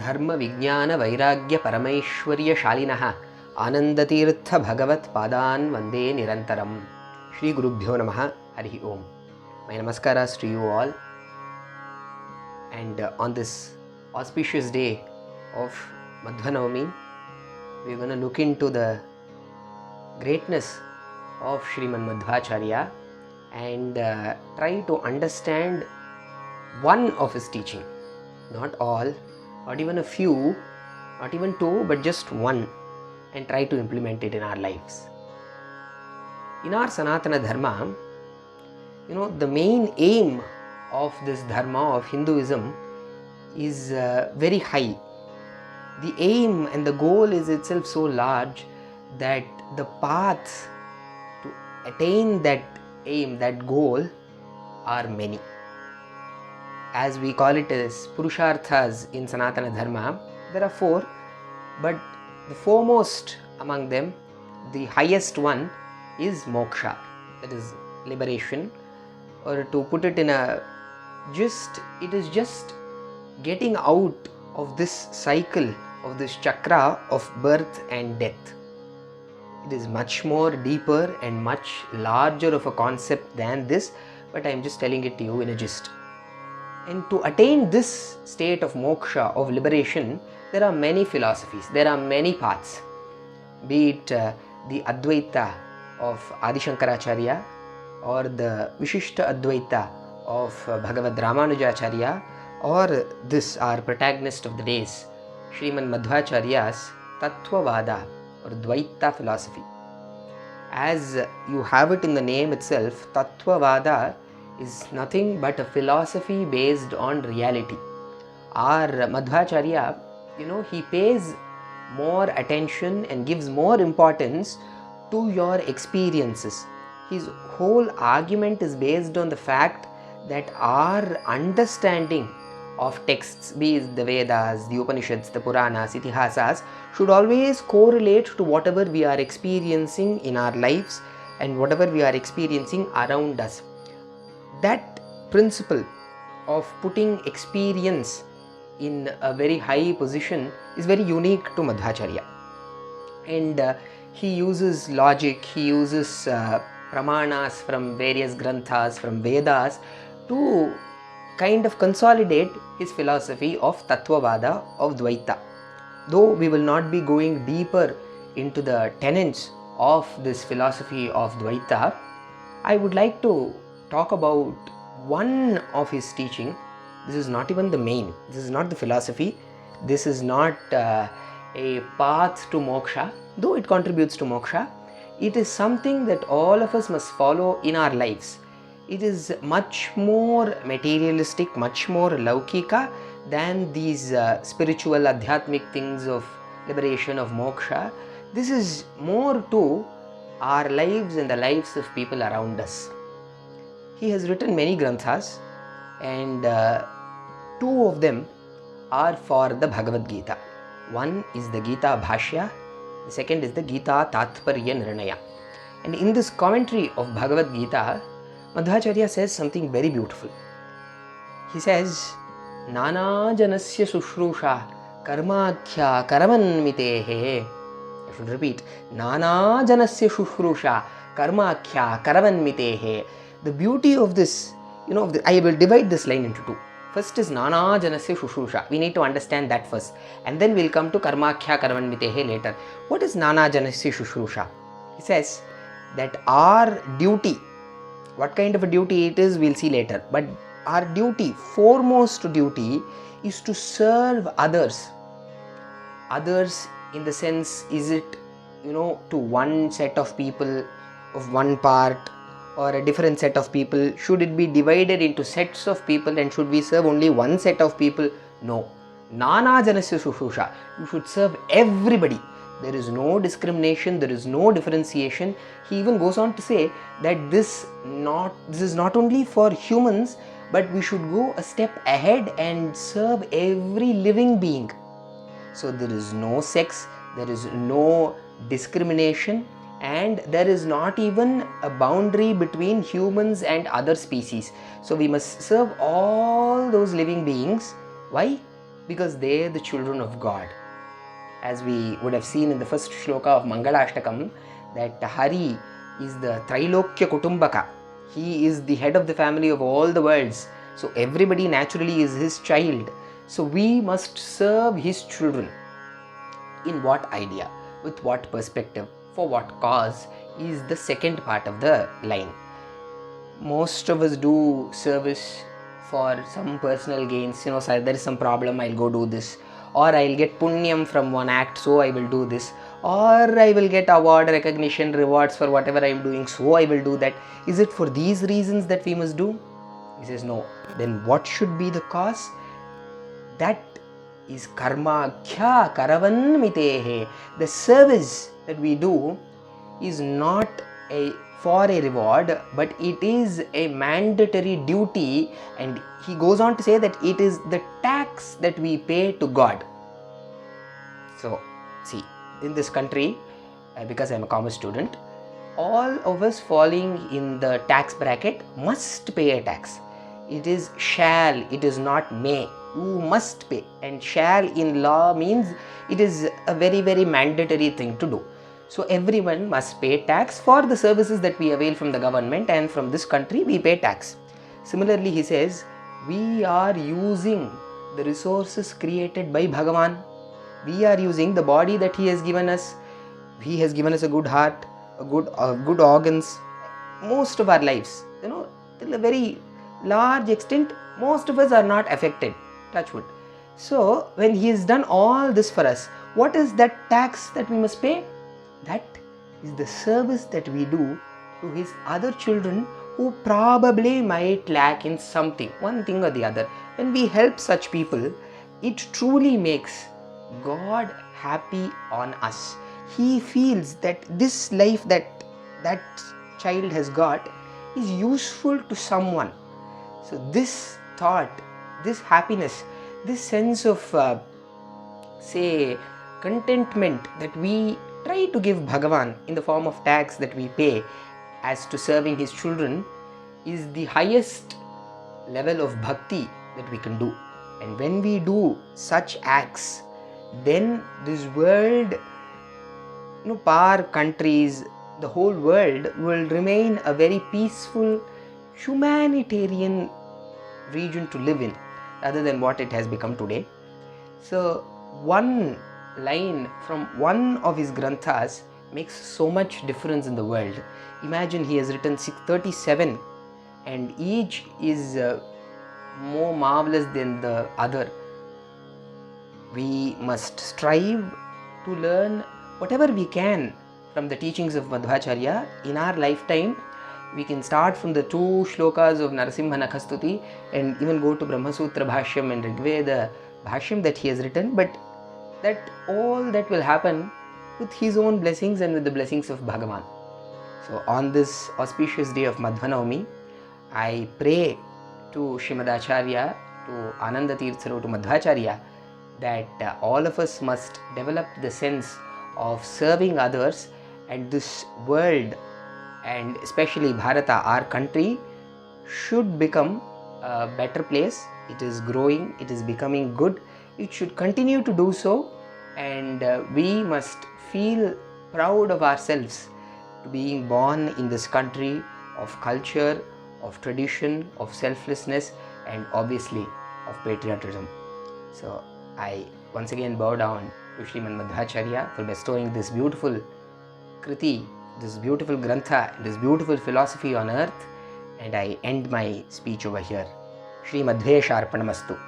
धर्म विज्ञान वैराग्य परमैश्वर्य शालिनः आनंदतीर्थ भगवत पादान वंदे निरंतरम. Shri Gurubhyo Namaha. Harihi Om. My namaskaras to you all. And on this auspicious day of Madhva Navami, we are going to look into the greatness of Sriman Madhvacharya and try to understand one of his teaching. Not all, not even a few, not even two, but just one, and try to implement it in our lives. In our Sanatana Dharma, the main aim of this Dharma of Hinduism is very high. The aim and the goal is itself so large that the paths to attain that aim, that goal, are many. As we call it as Purusharthas in Sanatana Dharma, there are four, but the foremost among them, the highest one, is moksha, that is liberation, or to put it in a it is just getting out of this cycle, of this chakra of birth and death. It is much more deeper and much larger of a concept than this, but I am just telling it to you in a gist. And to attain this state of moksha, of liberation, there are many philosophies, there are many paths, be it the Advaita of Adi Shankaracharya or the Vishishta Advaita of Bhagavad Ramanujacharya, or this, our protagonist of the days, Sriman Madhvacharya's Tattvavada or Dvaita philosophy. As you have it in the name itself, Tattvavada is nothing but a philosophy based on reality. Our Madhvacharya, he pays more attention and gives more importance to your experiences. His whole argument is based on the fact that our understanding of texts, be it the Vedas, the Upanishads, the Puranas, Itihasas, should always correlate to whatever we are experiencing in our lives and whatever we are experiencing around us. That principle of putting experience in a very high position is very unique to Madhvacharya. And he uses logic, he uses pramanas from various granthas, from Vedas, to kind of consolidate his philosophy of Tattvavada, of Dvaita. Though we will not be going deeper into the tenets of this philosophy of Dvaita, I would like to talk about one of his teaching. This is not even the main, this is not the philosophy, this is not a path to moksha, though it contributes to moksha. It is something that all of us must follow in our lives. It is much more materialistic, much more laukika than these spiritual adhyatmic things of liberation, of moksha. This is more to our lives and the lives of people around us. He has written many granthas, and two of them are for the Bhagavad Gita. One is the Gita Bhashya, the second is the Gita Tatparya Nirnaya. And in this commentary of Bhagavad Gita, Madhvacharya says something very beautiful. He says, Nana janasya sushrusha karmakhya karavanmitehe. I should repeat, Nana janasya sushrusha karmakhya karavanmitehe. The beauty of this, I will divide this line into two. First is Nana janasya sushrusha. We need to understand that first. And then we'll come to karmakhya karavanmitehe later. What is Nana janasya sushrusha? He says that our duty, what kind of a duty it is, we'll see later. But our duty, foremost duty, is to serve others. Others in the sense, is it, to one set of people of one part, or a different set of people? Should it be divided into sets of people, and should we serve only one set of people? No. Nana janasya sushrusha. You should serve everybody. There is no discrimination, there is no differentiation. He even goes on to say that this is not only for humans, but we should go a step ahead and serve every living being. So there is no sex, there is no discrimination, and there is not even a boundary between humans and other species. So we must serve all those living beings. Why? because they are the children of God. As we would have seen in the first shloka of Mangalashtakam, that Hari is the Trailokya Kutumbaka. He is the head of the family of all the worlds. So everybody naturally is his child. So we must serve his children. In what idea? With what perspective? For what cause? Is the second part of the line. Most of us do service for some personal gains. There is some problem, I'll go do this. Or I'll get punyam from one act, so I will do this. Or I will get award, recognition, rewards for whatever I am doing, so I will do that. Is it for these reasons that we must do? He says no. Then what should be the cause? That is karma kya karavan mitehe. The service that we do is not for a reward, but it is a mandatory duty, and he goes on to say that it is the tax that we pay to God. So, see, in this country, because I am a commerce student, all of us falling in the tax bracket must pay a tax. It is shall, it is not may. You must pay, and shall in law means it is a very, very mandatory thing to do. So everyone must pay tax for the services that we avail from the government, and from this country we pay tax. Similarly, he says, we are using the resources created by Bhagavan. We are using the body that he has given us. He has given us a good heart, good organs. Most of our lives, till a very large extent, most of us are not affected. Touch wood. So when he has done all this for us, what is that tax that we must pay? That is the service that we do to his other children who probably might lack in something, one thing or the other. When we help such people, it truly makes God happy on us. He feels that this life that child has got is useful to someone. So this thought, this happiness, this sense of contentment that we try to give Bhagavan in the form of tax that we pay as to serving his children is the highest level of bhakti that we can do. And when we do such acts, then this world, par countries, the whole world will remain a very peaceful, humanitarian region to live in, rather than what it has become today. So one line from one of his granthas makes so much difference in the world. Imagine he has written 37, and each is more marvelous than the other. We must strive to learn whatever we can from the teachings of Madhvacharya in our lifetime. We can start from the 2 shlokas of Narasimha Nakhastuti and even go to Brahma Sutra Bhashyam and Rigveda Bhashyam that he has written, but that all that will happen with his own blessings and with the blessings of Bhagavan. So on this auspicious day of Madhva Navami, I pray to Srimad Acharya, to Ananda Tirtharu, to Madhvacharya, that all of us must develop the sense of serving others, and this world, and especially Bharata, our country, should become a better place. It is growing, it is becoming good, it should continue to do so, and we must feel proud of ourselves to being born in this country of culture, of tradition, of selflessness, and obviously of patriotism. So I once again bow down to Sriman Madhvacharya for bestowing this beautiful kriti, this beautiful grantha, this beautiful philosophy on earth, and I end my speech over here. Shri Madhvesharpanamastu.